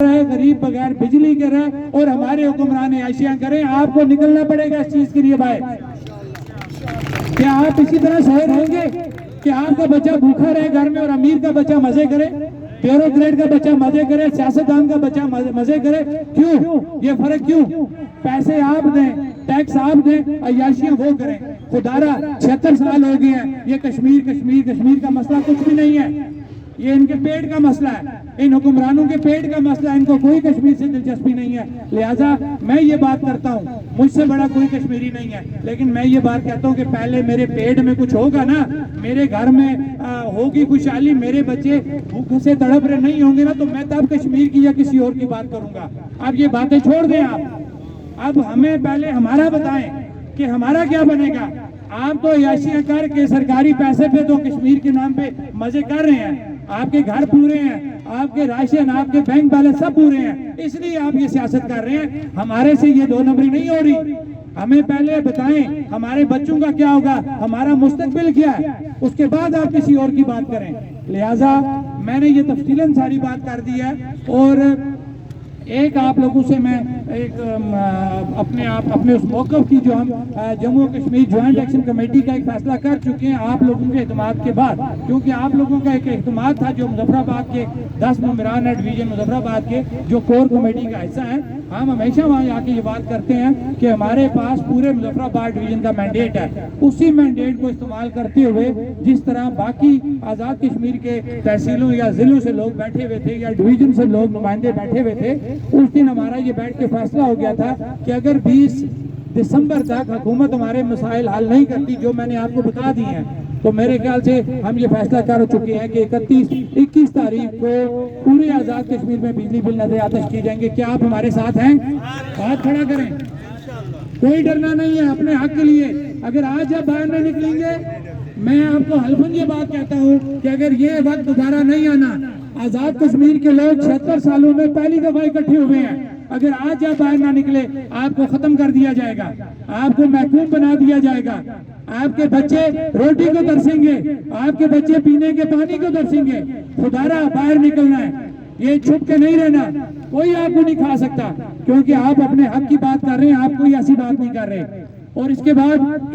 رہے غریب بغیر بجلی کے رہے اور ہمارے حکمران عیاشیاں کریں. آپ کو نکلنا پڑے گا اس چیز کے لیے بھائی. کیا آپ اسی طرح سوئے رہیں گے کہ آپ کا بچہ بھوکا رہے گھر میں اور امیر کا بچہ مزے کرے, بیوروکریٹ کا بچہ مزے کرے, سیاستدان کا بچہ مزے کرے؟ کیوں یہ فرق کیوں؟ پیسے آپ دیں, ٹیکس آپ دیں, عیاشیاں وہ کریں. خدارا 76 سال ہو گئے ہیں, یہ کشمیر کا مسئلہ کچھ بھی نہیں ہے. یہ ان کے پیٹ کا مسئلہ ہے, ان حکمرانوں کے پیٹ کا مسئلہ ہے. ان کو کوئی کشمیر سے دلچسپی نہیں ہے. لہٰذا میں یہ بات کرتا ہوں, مجھ سے بڑا کوئی کشمیری نہیں ہے, لیکن میں یہ بات کہتا ہوں کہ پہلے میرے پیٹ میں کچھ ہوگا نا, میرے گھر میں ہوگی خوشحالی, میرے بچے بھوک سے تڑپ رہے نہیں ہوں گے نا, تو میں تب کشمیر کی یا کسی اور کی بات کروں گا. اب یہ باتیں چھوڑ دیں آپ. اب ہمیں پہلے ہمارا بتائیں کہ ہمارا کیا بنے گا. آپ تو عیاشیاں کر کے سرکاری پیسے پہ تو کشمیر کے نام پہ مزے کر رہے ہیں. آپ کے گھر پورے ہیں, آپ کے راشن, آپ کے بینک بیلنس سب پورے ہیں, اس لیے آپ یہ سیاست کر رہے ہیں. ہمارے سے یہ 2 نمبری نہیں ہو رہی. ہمیں پہلے بتائیں ہمارے بچوں کا کیا ہوگا, ہمارا مستقبل کیا ہے, اس کے بعد آپ کسی اور کی بات کریں. لہٰذا میں نے یہ تفصیلاً ساری بات کر دی ہے. اور ایک آپ لوگوں سے میں اپنے اس موقف کی جو ہم Jammu Kashmir joint action committee کا ایک فیصلہ کر چکے ہیں آپ لوگوں کے اعتماد کے بعد, کیونکہ آپ لوگوں کا ایک اعتماد تھا جو مظفر آباد کے 10 ممبران ہے ڈویژن مظفر آباد کے, جو کور کمیٹی کا حصہ ہیں. ہم ہمیشہ وہاں جا کے یہ بات کرتے ہیں کہ ہمارے پاس پورے مظفر آباد ڈویژن کا مینڈیٹ ہے. اسی مینڈیٹ کو استعمال کرتے ہوئے جس طرح باقی آزاد کشمیر کے تحصیلوں یا ضلعوں سے لوگ بیٹھے ہوئے تھے یا ڈویژن سے لوگ نمائندے بیٹھے ہوئے تھے, اس دن ہمارا یہ بیٹھ کے فیصلہ ہو گیا تھا کہ اگر 20 دسمبر تک حکومت ہمارے مسائل حل نہیں کرتی جو میں نے آپ کو بتا دی ہیں, تو میرے خیال سے ہم یہ فیصلہ کر چکے ہیں کہ 21 تاریخ کو پورے آزاد کشمیر میں بجلی بل نظر آتش کی جائیں گے. کیا آپ ہمارے ساتھ ہیں؟ ہاتھ کھڑا کریں. کوئی ڈرنا نہیں ہے اپنے حق کے لیے. اگر آج آپ باہر نہ نکلیں گے, میں آپ کو حلفاً یہ بات کہتا ہوں کہ اگر یہ وقت دوبارہ نہیں آنا, آزاد کشمیر کے لوگ 76 سالوں میں پہلی دفعہ اکٹھے ہوئے ہیں, اگر آج آپ باہر نہ نکلے آپ کو ختم کر دیا جائے گا, آپ کو محکوم بنا دیا جائے گا. آپ کے بچے روٹی کو ترسیں گے, آپ کے بچے پینے کے پانی کو ترسیں گے. خدارا باہر نکلنا ہے, یہ چھپ کے نہیں رہنا. کوئی آپ کو نہیں کھا سکتا کیونکہ آپ اپنے حق کی بات کر رہے ہیں, آپ کوئی ایسی بات نہیں کر رہے. اور اس کے بعد